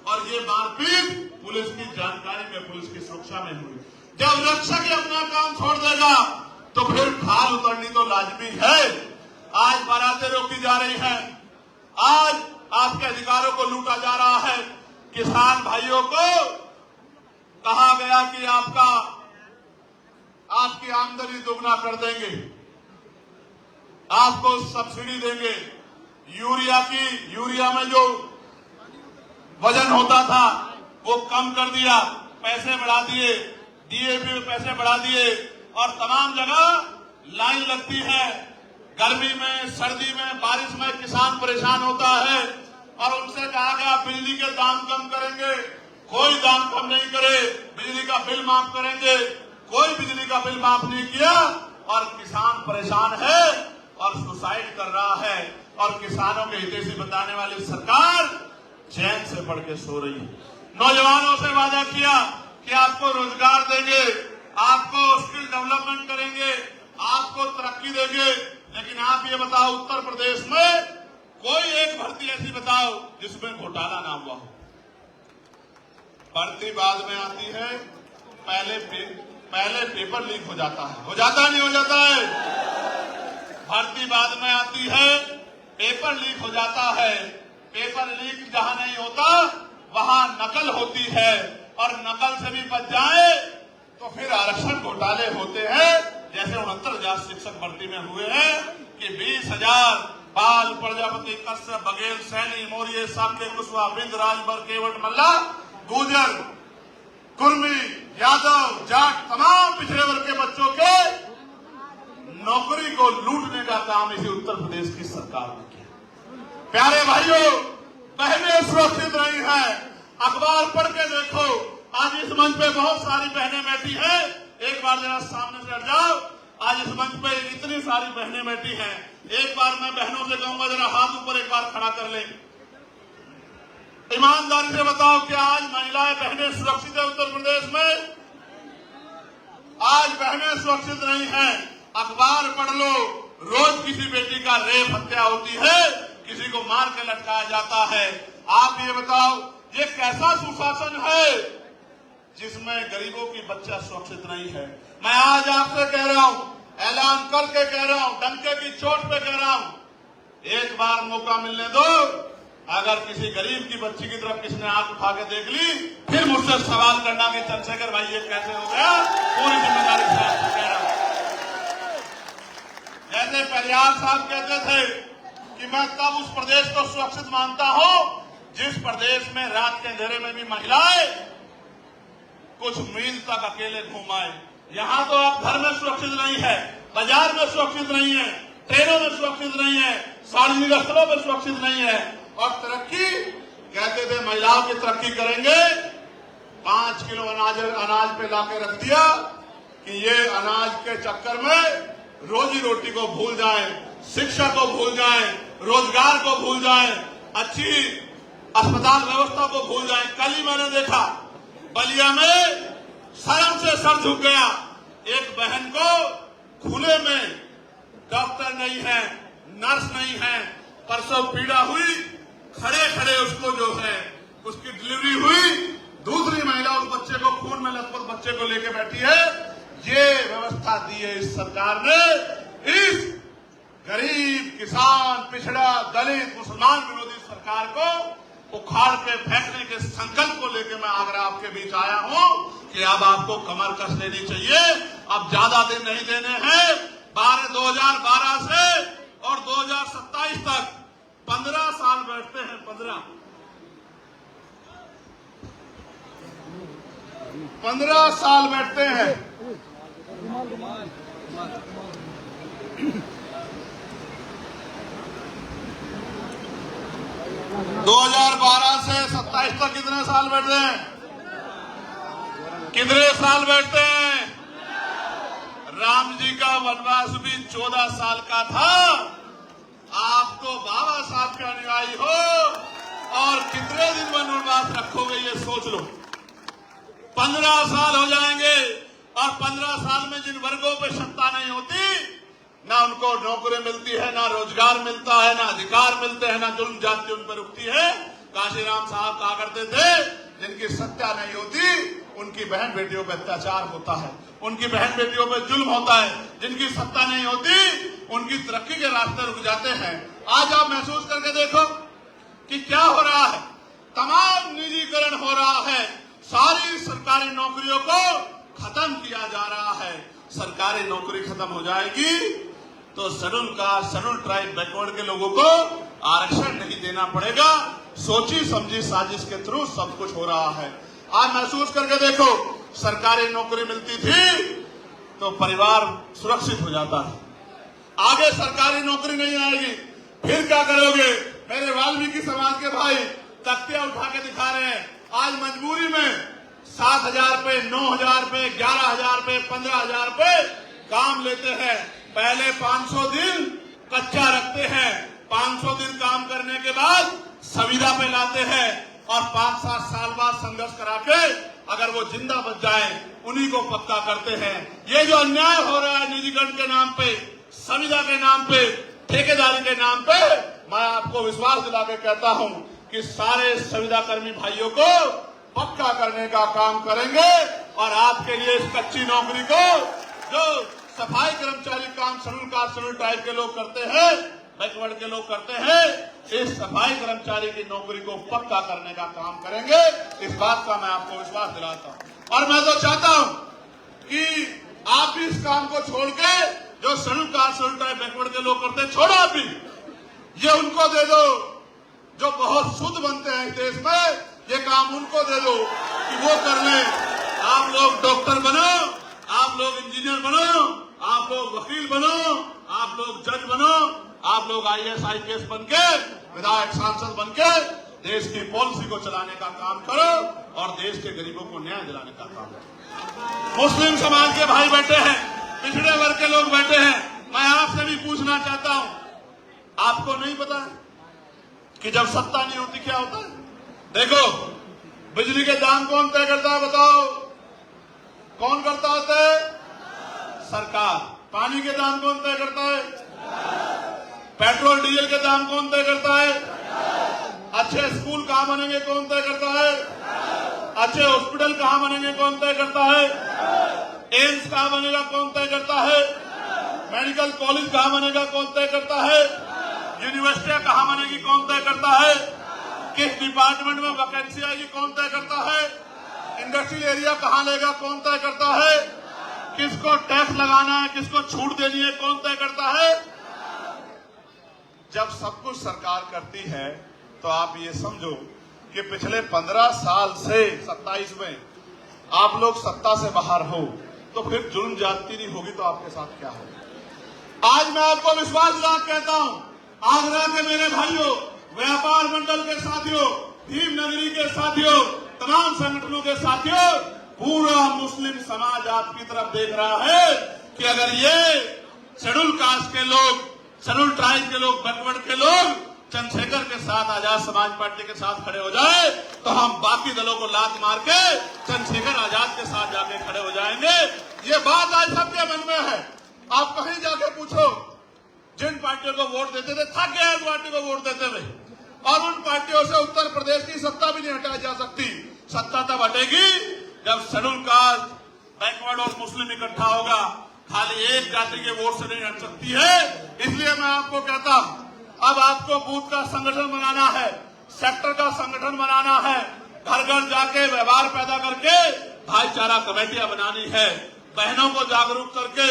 और ये मारपीट पुलिस की जानकारी में, पुलिस की सुरक्षा में हुई। जब रक्षक अपना काम छोड़ देगा तो फिर खाल उतरनी तो लाजमी है। आज बारातें रोकी जा रही हैं, आज आपके अधिकारों को लूटा जा रहा है। किसान भाइयों को कहा गया कि आपकी आमदनी दोगुना कर देंगे, आपको सब्सिडी देंगे। यूरिया में जो वजन होता था वो कम कर दिया, पैसे बढ़ा दिए, DAP में पैसे बढ़ा दिए और तमाम जगह लाइन लगती है। गर्मी में, सर्दी में, बारिश में किसान परेशान होता है और उनसे कहा गया बिजली के दाम कम करेंगे, कोई दाम कम नहीं करे, बिजली का बिल माफ करेंगे, कोई बिजली का बिल माफ नहीं किया और किसान परेशान है और सुसाइड कर रहा है। और किसानों के हितैषी बताने वाली सरकार चैन से पढ़ के सो रही है। नौजवानों से वादा किया कि आपको रोजगार देंगे, आपको स्किल डेवलपमेंट करेंगे, आपको तरक्की देंगे। लेकिन आप ये बताओ उत्तर प्रदेश में कोई एक भर्ती ऐसी बताओ जिसमें घोटाला ना हुआ हो। भर्ती बाद में आती है, पहले पेपर लीक हो जाता है। हो जाता नहीं हो जाता है? भर्ती बाद में आती है, पेपर लीक हो जाता है। पेपर लीक जहां नहीं होता वहां नकल होती है और नकल से भी बच जाए तो फिर आरक्षण घोटाले होते हैं, जैसे 69,000 शिक्षक भर्ती में हुए हैं कि 20,000 पाल, प्रजापति, कश्यप, बघेल, सैनी, मौर्य, साक्य, कुशवाहा, बिंद, राजभर, केवट, मल्ला, गुर्जर, कुर्मी, यादव, जाट, तमाम पिछड़े वर्ग के बच्चों के नौकरी को लूटने का काम इसी उत्तर प्रदेश की सरकार ने किया। प्यारे भाइयों, बहनें सुरक्षित नहीं है। अखबार पढ़ के देखो, आज इस मंच पे बहुत सारी बहनें बैठी हैं। एक बार जरा सामने से हट जाओ। आज इस मंच पे इतनी सारी बहनें बैठी हैं। एक बार मैं बहनों से कहूंगा जरा हाथ ऊपर एक बार खड़ा कर लें। ईमानदारी से बताओ कि आज महिलाएं बहनें सुरक्षित है उत्तर प्रदेश में? आज बहनें सुरक्षित नहीं है। अखबार पढ़ लो, रोज किसी बेटी का रेप हत्या होती है, किसी को मार के लटकाया जाता है। आप ये बताओ, ये कैसा सुशासन है जिसमें गरीबों की बच्चा सुरक्षित नहीं है? मैं आज आपसे कह रहा हूं, ऐलान करके कह रहा हूं, डंके की चोट पे कह रहा हूं, एक बार मौका मिलने दो। अगर किसी गरीब की बच्ची की तरफ किसी ने आंख उठा के देख ली, फिर मुझसे सवाल करना कि चंद्रशेखर भाई ये कैसे हो गया। पूरी जिम्मेदारी से आपको कह रहा हूं। जैसे परियार साहब कहते थे कि मैं तब उस प्रदेश को सुरक्षित मानता हूं जिस प्रदेश में रात के अंधेरे में भी महिलाएं कुछ मील तक अकेले घूम आए। यहां तो आप घर में सुरक्षित नहीं है, बाजार में सुरक्षित नहीं है, ट्रेनों में सुरक्षित नहीं है, सार्वजनिक स्थलों में सुरक्षित नहीं है। और तरक्की कहते थे महिलाओं की तरक्की करेंगे, 5 किलो अनाज पे लाके रख दिया कि ये अनाज के चक्कर में रोजी रोटी को भूल जाएं, शिक्षा को भूल जाएं, रोजगार को भूल जाएं, अच्छी अस्पताल व्यवस्था को भूल जाएं। कल ही मैंने देखा बलिया में शर्म से सर झुक गया। एक बहन को खुले में डॉक्टर नहीं है, नर्स नहीं है, प्रसव पीड़ा हुई, खड़े खड़े उसको जो है उसकी डिलीवरी हुई, दूसरी महिला उस बच्चे को खून में लथपथ बच्चे को लेके बैठी है। ये व्यवस्था दी है इस सरकार ने। इस गरीब, किसान, पिछड़ा, दलित, मुसलमान विरोधी सरकार को उखाड़ के फेंकने के संकल्प को लेकर मैं आगरा आपके बीच आया हूं कि अब आपको कमर कस लेनी चाहिए। अब ज्यादा दिन नहीं देने हैं। 2012 से और 2027 तक 15 साल बैठते हैं। 15 साल बैठते हैं। 2012 से 27 तक कितने साल बैठते हैं? कितने साल बैठते हैं? राम जी का वनवास भी 14 साल का था। आप तो बाबा साहब के अनुयायी हो और कितने दिन वनवास रखोगे ये सोच लो। 15 साल हो जाएंगे और 15 साल में जिन वर्गों पे सत्ता नहीं होती, ना उनको नौकरी मिलती है, ना रोजगार मिलता है, ना अधिकार मिलते हैं, ना जुल्म जाति उन पर रुकती है। काशीराम साहब कहा करते थे, जिनकी सत्ता नहीं होती उनकी बहन बेटियों पर अत्याचार होता है, उनकी बहन बेटियों पर जुल्म होता है। जिनकी सत्ता नहीं होती उनकी तरक्की के रास्ते रुक जाते हैं। आज आप महसूस करके देखो कि क्या हो रहा है। तमाम निजीकरण हो रहा है। सारी सरकारी नौकरियों को खत्म किया जा रहा है। सरकारी नौकरी खत्म हो जाएगी तो schedule caste, schedule tribe, backward के लोगों को आरक्षण नहीं देना पड़ेगा। सोची समझी साजिश के थ्रू सब कुछ हो रहा है। आज महसूस करके देखो, सरकारी नौकरी मिलती थी तो परिवार सुरक्षित हो जाता है। आगे सरकारी नौकरी नहीं आएगी, फिर क्या करोगे? मेरे वाल्मीकि समाज के भाई तख्तियां उठा के दिखा रहे हैं। आज मजबूरी में 7,000 रुपए, 9,000 रुपए, 11,000 रुपए, 15,000 रुपए काम लेते हैं। पहले 500 दिन कच्चा रखते हैं, 500 दिन काम करने के बाद संविदा पे लाते हैं और 5-7 साल बाद संघर्ष करा के अगर वो जिंदा बच जाए उन्हीं को पक्का करते हैं। ये जो अन्याय हो रहा है निजीकरण के नाम पे, संविदा के नाम पे, ठेकेदारी के नाम पे, मैं आपको विश्वास दिला के कहता हूं कि सारे संविदा कर्मी भाइयों को पक्का करने का काम करेंगे। और आपके लिए इस कच्ची नौकरी को जो सफाई कर्मचारी काम शेड्यूल कास्ट, शेड्यूल ट्राइब के लोग करते हैं, बैकवर्ड के लोग करते हैं, इस सफाई कर्मचारी की नौकरी को पक्का करने का काम करेंगे। इस बात का मैं आपको विश्वास दिलाता हूं। और मैं तो चाहता हूं कि आप भी इस काम को छोड़ के जो schedule caste, schedule tribe, backward के लोग करते हैं, छोड़ो आप भी। ये उनको दे दो जो बहुत शुद्ध बनते हैं इस देश में, ये काम उनको दे दो कि वो कर ले। आप लोग डॉक्टर बनो, आप लोग इंजीनियर बनो, आप लोग वकील बनो, आप लोग जज बनो, आप लोग IAS IPS बन के, विधायक सांसद बन के देश की पॉलिसी को चलाने का काम करो और देश के गरीबों को न्याय दिलाने का काम करो। मुस्लिम समाज के भाई बैठे हैं, पिछड़े वर्ग के लोग बैठे हैं, मैं आपसे भी पूछना चाहता हूं, आपको नहीं पता कि जब सत्ता नहीं होती क्या होता है? देखो, बिजली के दाम कौन तय करता है बताओ? कौन करता होता है? सरकार। पानी के दाम कौन तय करता है? पेट्रोल डीजल के दाम कौन तय करता है? अच्छे स्कूल कहां बनेंगे कौन तय करता है? अच्छे हॉस्पिटल कहां बनेंगे कौन तय करता है? एम्स कहां बनेगा कौन तय करता है? मेडिकल कॉलेज कहां बनेगा कौन तय करता है? यूनिवर्सिटियां कहां बनेगी कौन तय करता है? किस डिपार्टमेंट में वैकेंसी आएगी कौन तय करता है? इंडस्ट्रियल एरिया कहां लेगा कौन तय करता है? किसको टैक्स लगाना है, किसको छूट देनी है कौन तय करता है? जब सब कुछ सरकार करती है तो आप ये समझो कि पिछले 15 साल से 27 में आप लोग सत्ता से बाहर हो, तो फिर जुल्म ज्यादती नहीं होगी तो आपके साथ क्या होगा? आज मैं आपको विश्वास दिला कहता हूं, आगरा के मेरे भाइयों, व्यापार मंडल के साथियों, भीम नगरी के साथियों, तमाम संगठनों के साथियों, पूरा मुस्लिम समाज आपकी तरफ देख रहा है कि अगर ये शेड्यूल कास्ट के लोग, शेड्यूल ट्राइब के लोग, बैकवर्ड के लोग चंद्रशेखर के साथ, आजाद समाज पार्टी के साथ खड़े हो जाए तो हम बाकी दलों को लात मार के चंद्रशेखर आजाद के साथ जाके खड़े हो जाएंगे। ये बात आज सबके मन में है। आप कहीं जाके पूछो, जिन पार्टियों को वोट देते थे थक गए इस पार्टी को वोट देते हुए, और उन पार्टियों से उत्तर प्रदेश की सत्ता भी नहीं हटाई जा सकती। सत्ता तब हटेगी जब शेड्यूल कास्ट, बैकवर्ड और मुस्लिम इकट्ठा होगा। खाली एक जाति के वोट से नहीं हट सकती है। इसलिए मैं आपको कहता हूं, अब आपको बूथ का संगठन बनाना है, सेक्टर का संगठन बनाना है, घर घर जाके व्यवहार पैदा करके भाईचारा कमेटियां बनानी है, बहनों को जागरूक करके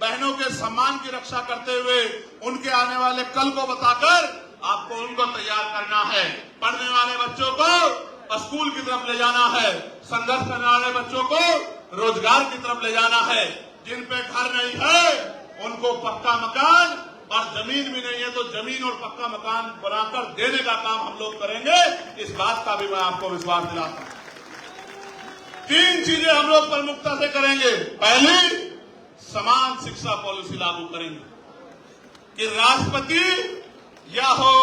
बहनों के सम्मान की रक्षा करते हुए उनके आने वाले कल को बताकर आपको उनको तैयार करना है। पढ़ने वाले बच्चों को स्कूल की तरफ ले जाना है, संघर्ष करने वाले बच्चों को रोजगार की तरफ ले जाना है। जिन पे घर नहीं है उनको पक्का मकान, और जमीन भी नहीं है तो जमीन और पक्का मकान बनाकर देने का काम हम लोग करेंगे। इस बात का भी मैं आपको विश्वास दिलाता हूं। 3 चीजें हम लोग प्रमुखता से करेंगे। पहली, समान शिक्षा पॉलिसी लागू करेंगे कि राष्ट्रपति या हो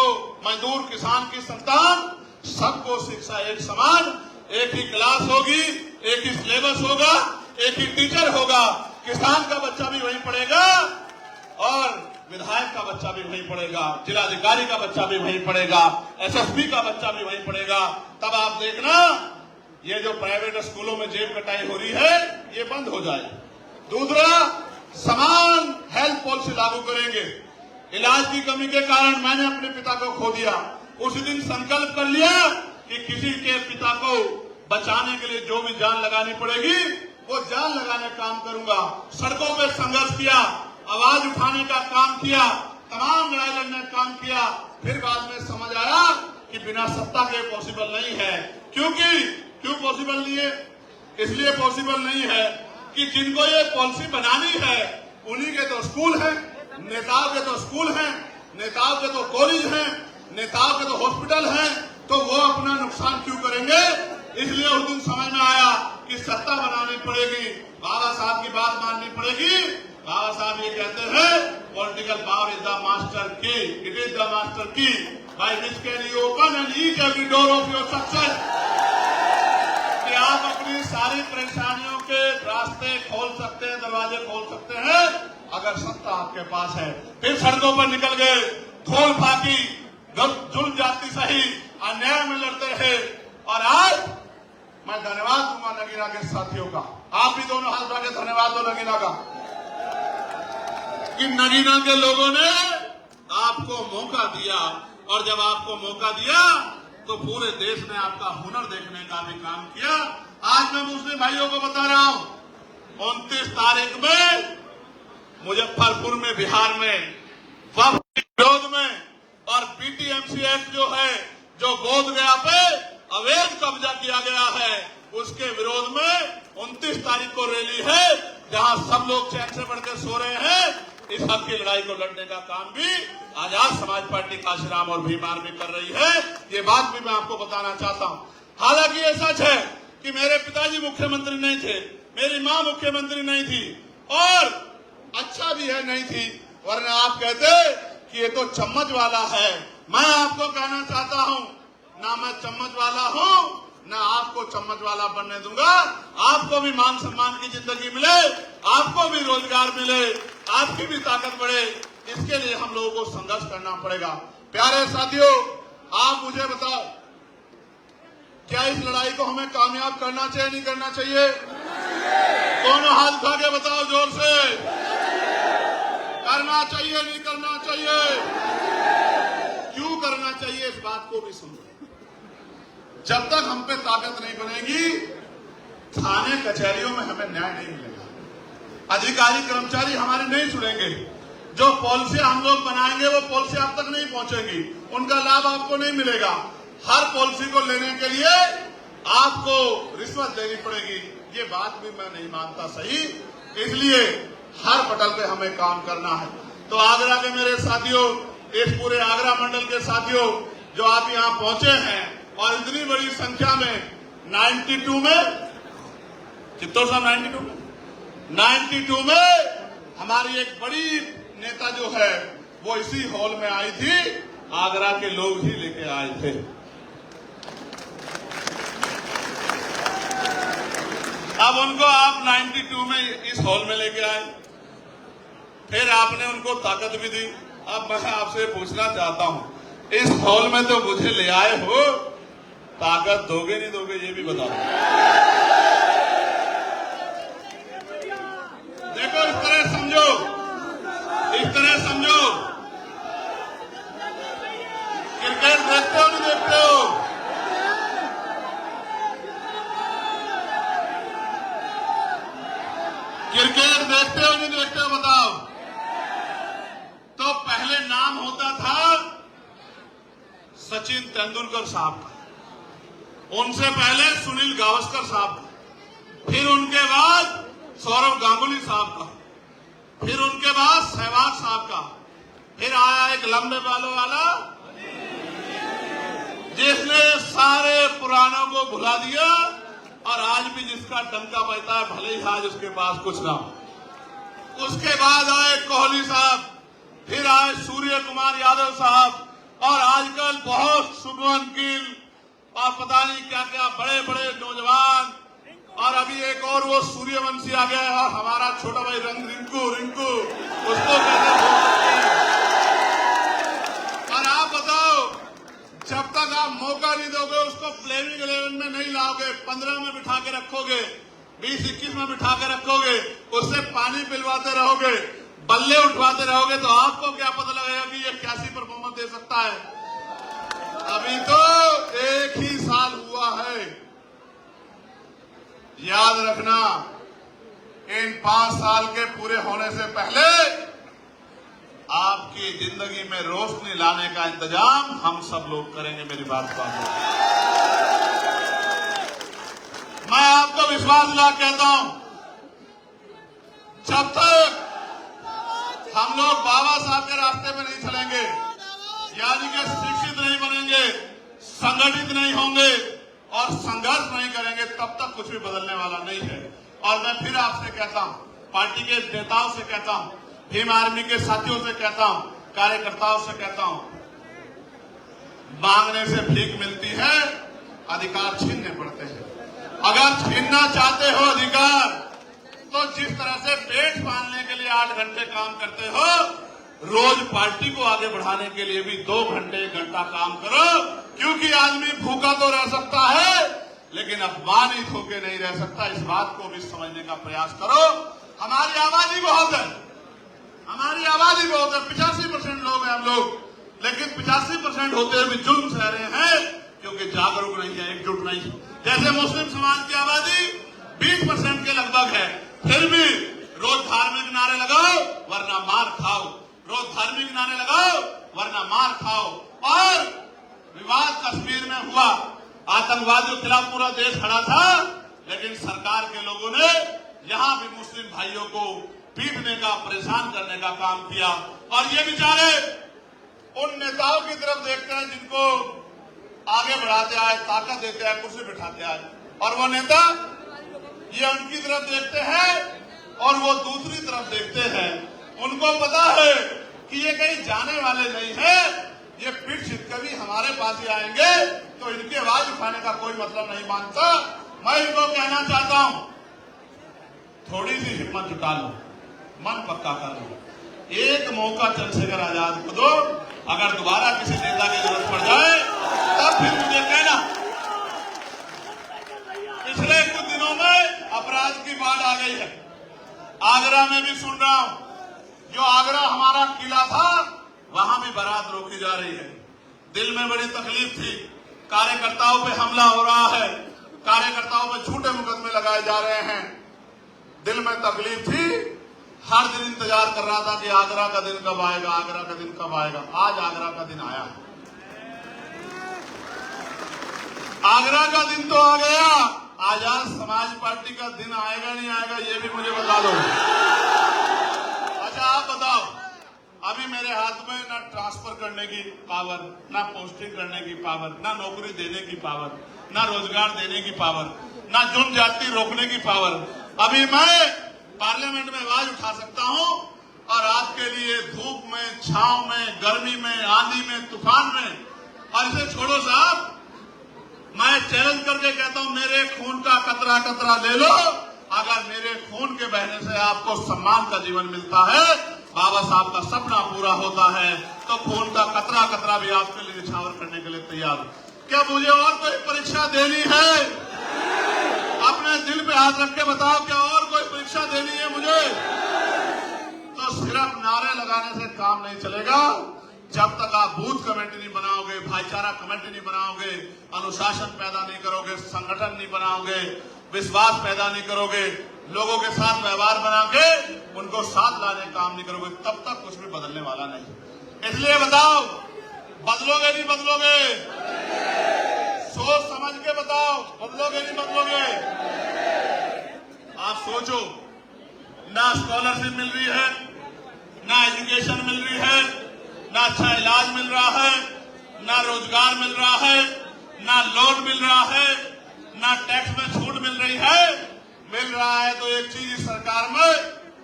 मजदूर किसान की संतान, सबको शिक्षा एक समान, एक ही क्लास होगी, एक ही सिलेबस होगा, एक ही टीचर होगा। किसान का बच्चा भी वहीं पढ़ेगा और विधायक का बच्चा भी वहीं पढ़ेगा, जिलाधिकारी का बच्चा भी वहीं पढ़ेगा, SSP का बच्चा भी वहीं पढ़ेगा। तब आप देखना ये जो प्राइवेट स्कूलों में जेब कटाई हो रही है ये बंद हो जाए। दूसरा, समान हेल्थ पॉलिसी लागू करेंगे। इलाज की कमी के कारण मैंने अपने पिता को खो दिया। उस दिन संकल्प कर लिया कि किसी के पिता को बचाने के लिए जो भी जान लगानी पड़ेगी वो जान लगाने काम करूंगा। सड़कों पे संघर्ष किया, आवाज उठाने का काम किया, तमाम लड़ाई लड़ने का काम किया। फिर बाद में समझ आया कि बिना सत्ता के पॉसिबल नहीं है। क्यों पॉसिबल नहीं है? इसलिए पॉसिबल नहीं है कि जिनको ये पॉलिसी बनानी है उन्हीं के तो स्कूल हैं, नेताओं के तो स्कूल हैं, नेताओं के तो कॉलेज हैं, नेताओं के तो हॉस्पिटल हैं, तो वो अपना नुकसान क्यों करेंगे? इसलिए उस दिन समझ में आया कि सत्ता बनानी पड़ेगी, बाबा साहब की बात माननी पड़ेगी। बाबा साहब ये कहते हैं, political power is the master की, इट इज द मास्टर की by which can you open and each every door of your success. कि आप अपनी सारी परेशानियों के रास्ते खोल सकते हैं, दरवाजे खोल सकते हैं अगर सत्ता आपके पास है। फिर सड़कों पर निकल गए, धोल फाकी, जुल्म जाति सही, अन्याय में लड़ते हैं। और आज मैं धन्यवाद दूंगा नगीना के साथियों का। आप भी दोनों हाथ उठा के धन्यवाद दो नगीना का, कि नगीना के लोगों ने आपको मौका दिया, और जब आपको मौका दिया तो पूरे देश ने आपका हुनर देखने का भी काम किया। आज मैं मुस्लिम भाइयों को बता रहा हूं, 29 तारीख में मुजफ्फरपुर में, बिहार में वक्फ के विरोध में और पीटीएमसी एक्ट जो है, जो बोधगया पे अवैध कब्जा किया गया है, उसके विरोध में 29 तारीख को रैली है, जहां सब लोग चैन से बढ़कर सो रहे हैं। इस हक की लड़ाई को लड़ने का काम भी आजाद समाज पार्टी काशीराम और भीम आर्मी कर रही है। ये बात भी मैं आपको बताना चाहता हूं। हालांकि ये सच है कि मेरे पिताजी मुख्यमंत्री नहीं थे, मेरी मां मुख्यमंत्री नहीं थी, और अच्छा भी है नहीं थी, वरना आप कहते कि ये तो चम्मच वाला है। मैं आपको कहना चाहता हूं, ना मैं चम्मच वाला हूं, ना आपको चम्मच वाला बनने दूंगा। आपको भी मान सम्मान की जिंदगी मिले, आपको भी रोजगार मिले, आपकी भी ताकत बढ़े, इसके लिए हम लोगों को संघर्ष करना पड़ेगा। प्यारे साथियों, आप मुझे बताओ, क्या इस लड़ाई को हमें कामयाब करना चाहिए, नहीं करना चाहिए? दोनों हाथ उठा के बताओ जोर से। करना चाहिए, नहीं करना चाहिए? क्यों करना चाहिए, इस बात को भी समझो। जब तक हम पे ताकत नहीं बनेगी, थाने कचहरियों में हमें न्याय नहीं मिलेगा। अधिकारी कर्मचारी हमारे नहीं सुनेंगे। जो पॉलिसी हम लोग बनाएंगे वो पॉलिसी आप तक नहीं पहुंचेगी, उनका लाभ आपको नहीं मिलेगा। हर पॉलिसी को लेने के लिए आपको रिश्वत देनी पड़ेगी। ये बात भी मैं नहीं मानता सही, इसलिए हर पटल पे हमें काम करना है। तो आगरा के मेरे साथियों, इस पूरे आगरा मंडल के साथियों, जो आप यहाँ पहुंचे हैं और इतनी बड़ी संख्या में 92 में, चित्तौड़ साहब 92 में हमारी एक बड़ी नेता जो है वो इसी हॉल में आई थी, आगरा के लोग ही लेके आए थे। अब उनको आप 92 में इस हॉल में लेके आए, फिर आपने उनको ताकत भी दी। अब मैं आपसे पूछना चाहता हूं, इस हॉल में तो मुझे ले आए हो, ताकत दोगे नहीं दोगे ये भी बता दो। देखो, इस तरह समझो, इस तरह समझो। क्रिकेट देखते हो नहीं देखते हो? क्रिकेट देखते हो नहीं देखते हो बताओ? तो पहले नाम होता था सचिन तेंदुलकर साहब का, उनसे पहले सुनील गावस्कर साहब का, फिर उनके बाद सौरव गांगुली साहब का, फिर उनके बाद सहवाग साहब का, फिर आया एक लंबे बालों वाला जिसने सारे पुरानों को भुला दिया और आज भी जिसका डंका बजता है, भले ही आज उसके पास कुछ ना हो। उसके बाद आए कोहली साहब, फिर आए सूर्य कुमार यादव साहब, और आजकल बहुत शुभमन गिल और पता नहीं क्या क्या बड़े बड़े नौजवान, और अभी एक और वो सूर्यवंशी आ गया है, हमारा छोटा भाई रिंकू उसको कहते हैं। और आप बताओ, जब तक आप मौका नहीं दोगे, उसको प्लेइंग 11 में नहीं लाओगे, 15 में बिठा के रखोगे, 20-21 में बिठा के रखोगे, उससे पानी पिलवाते रहोगे, बल्ले उठवाते रहोगे, तो आपको क्या पता लगेगा कि ये कैसी परफॉर्मेंस दे सकता है? अभी तो 1 ही साल हुआ है। याद रखना, इन 5 साल के पूरे होने से पहले आपकी जिंदगी में रोशनी लाने का इंतजाम हम सब लोग करेंगे। मेरी बात को मैं आपको विश्वास दिला कहता हूं, जब तक हम लोग बाबा साहब के रास्ते में नहीं चलेंगे, यानी कि शिक्षित नहीं बनेंगे, संगठित नहीं होंगे और संघर्ष नहीं करेंगे, तब तक कुछ भी बदलने वाला नहीं है। और मैं फिर आपसे कहता हूं, पार्टी के नेताओं से कहता हूं, भीम आर्मी के साथियों से कहता हूं, कार्यकर्ताओं से कहता हूं, मांगने से भीख मिलती है, अधिकार छीनने पड़ते हैं। अगर छीनना चाहते हो अधिकार, तो जिस तरह से पेट पालने के लिए 8 घंटे काम करते हो, रोज पार्टी को आगे बढ़ाने के लिए भी 2 घंटे 1 घंटा काम करो। क्योंकि आदमी भूखा तो रह सकता है, लेकिन अपमानित होकर नहीं रह सकता। इस बात को भी समझने का प्रयास करो। हमारी आबादी बहुत है, हमारी आबादी बहुत है, 85% लोग हैं हम लोग, लेकिन 85% होते हुए भी जुल्म सह रहे हैं, क्योंकि जागरूक नहीं है, एकजुट नहीं है। जैसे मुस्लिम समाज की आबादी 20% के लगभग है, फिर भी रोज धार्मिक नारे लगाओ वरना मार खाओ, रोज धार्मिक नारे लगाओ वरना मार खाओ। और विवाद कश्मीर में हुआ, आतंकवादियों के खिलाफ पूरा देश खड़ा था, लेकिन सरकार के लोगों ने यहां भी मुस्लिम भाइयों को पीटने का, परेशान करने का काम किया। और ये बेचारे उन नेताओं की तरफ देखते हैं जिनको आगे बढ़ाते आए, ताकत देते आए, कुर्सी बिठाते आए, और वो नेता ये उनकी तरफ देखते हैं और वो दूसरी तरफ देखते हैं। उनको पता है कि ये कहीं जाने वाले नहीं है, ये पीठ छिप के भी हमारे पास ही आएंगे, तो इनकी आवाज उठाने का कोई मतलब नहीं मानता। मैं इनको कहना चाहता हूं, थोड़ी सी हिम्मत जुटा लो, मन पक्का कर लो, एक मौका चंद्रशेखर आजाद को दो। अगर दोबारा किसी नेता की जरूरत पड़ जाए तब फिर मुझे कहना। पिछले कुछ दिनों में अपराध की बाढ़ आ गई है। आगरा में भी सुन रहा हूं, जो आगरा हमारा किला था वहां भी बारात रोकी जा रही है। दिल में बड़ी तकलीफ थी, कार्यकर्ताओं पे हमला हो रहा है, कार्यकर्ताओं पे झूठे मुकदमे लगाए जा रहे हैं। दिल में तकलीफ थी, हर दिन इंतजार कर रहा था कि आगरा का दिन कब आएगा, आगरा का दिन कब आएगा। आज आगरा का दिन आया, आगरा का दिन तो आ गया। आजाद समाज पार्टी का दिन आएगा नहीं आएगा ये भी मुझे बता दो। अच्छा आप बताओ, अभी मेरे हाथ में ना ट्रांसफर करने की पावर, ना पोस्टिंग करने की पावर, ना नौकरी देने की पावर, ना रोजगार देने की पावर, ना जुर्म जाति रोकने की पावर। अभी मैं पार्लियामेंट में आवाज उठा सकता हूं और आपके लिए धूप में, छांव में, गर्मी में, आंधी में, तूफान में। और इसे छोड़ो साहब, मैं चैलेंज करके कहता हूं, मेरे खून का कतरा कतरा ले लो। अगर मेरे खून के बहने से आपको सम्मान का जीवन मिलता है, बाबा साहब का सपना पूरा होता है, तो खून का कतरा कतरा भी आपके लिए निछावर करने के लिए तैयार। क्या मुझे और कोई परीक्षा देनी है? अपने दिल पे हाथ रख के बताओ, क्या और कोई परीक्षा देनी है मुझे? तो सिर्फ नारे लगाने से काम नहीं चलेगा। जब तक आप बूथ कमेटी नहीं बनाओगे, भाईचारा कमेटी नहीं बनाओगे, अनुशासन पैदा नहीं करोगे, संगठन नहीं बनाओगे, विश्वास पैदा नहीं करोगे, लोगों के साथ व्यवहार बना के उनको साथ लाने का काम नहीं करोगे, तब तक कुछ भी बदलने वाला नहीं। इसलिए बताओ, बदलोगे नहीं बदलोगे? सोच समझ के बताओ, बदलोगे नहीं बदलोगे? आप सोचो, ना स्कॉलरशिप मिल रही है, ना एजुकेशन मिल रही है, ना अच्छा इलाज मिल रहा है, ना रोजगार मिल रहा है, ना लोन मिल रहा है, ना टैक्स में छूट मिल रही है। मिल रहा है तो एक चीज इस सरकार में,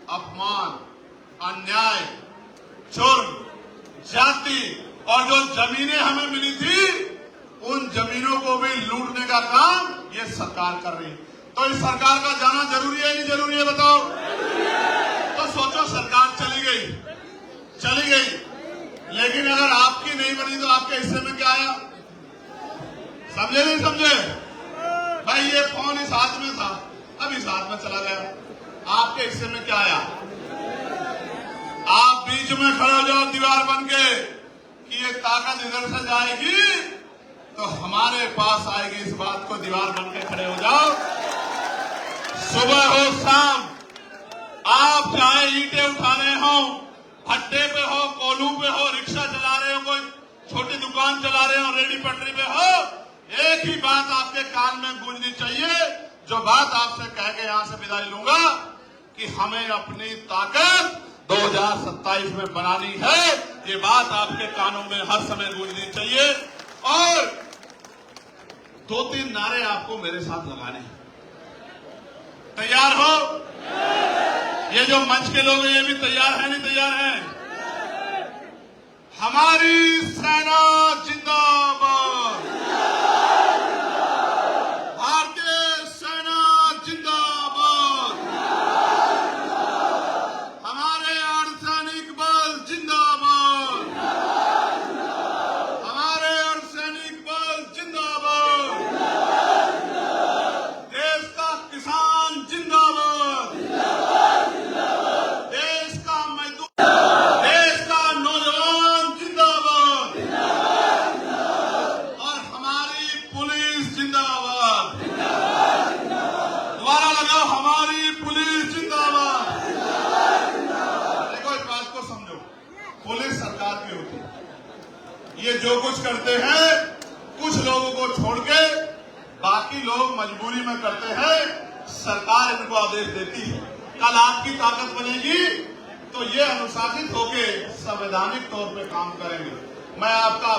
अपमान, अन्याय, जुर्म, जाति, और जो जमीनें हमें मिली थी उन जमीनों को भी लूटने का काम ये सरकार कर रही है। तो इस सरकार का जाना जरूरी है नहीं जरूरी है बताओ? तो सोचो, सरकार चली गई, लेकिन अगर आपकी नहीं बनी तो आपके हिस्से में क्या आया? समझे नहीं समझे? भाई ये फोन इस हाथ में था, अब इस हाथ में चला गया, आपके हिस्से में क्या आया? आप बीच में खड़े हो जाओ दीवार बन के कि ये ताकत इधर से जाएगी तो हमारे पास आएगी, इस बात को दीवार बन के खड़े हो जाओ। सुबह हो शाम, आप चाहे ईंटें उठा रहे हो, भट्टे पे हो, कोलू पे हो, रिक्शा चला रहे हो, कोई छोटी दुकान चला रहे हो, रेडी पटरी पे हो, एक ही बात आपके कान में गूंजनी चाहिए, जो बात आपसे कह के यहां से विदाई लूंगा कि हमें अपनी ताकत 2027 में बनानी है। ये बात आपके कानों में हर समय गूंजनी चाहिए। और 2-3 नारे आपको मेरे साथ लगाने हैं। तैयार हो? ये जो मंच के लोग हैं ये भी तैयार है नहीं तैयार है? हमारी सेना जिंदाबाद, भारतीय सेना जिंदाबाद, हमारे अर्धसैनिक बल जिंदाबाद, हमारे अर्धसैनिक बल जिंदाबाद, देश का किसान जिंदाबाद, देश का मजदूर, देश का नौजवान जिंदाबाद, ये जो कुछ करते हैं कुछ लोगों को छोड़ के बाकी लोग मजबूरी में करते हैं, सरकार इनको आदेश देती है। कल आपकी ताकत बनेगी तो ये अनुशासित होके संवैधानिक तौर पे काम करेंगे। मैं आपका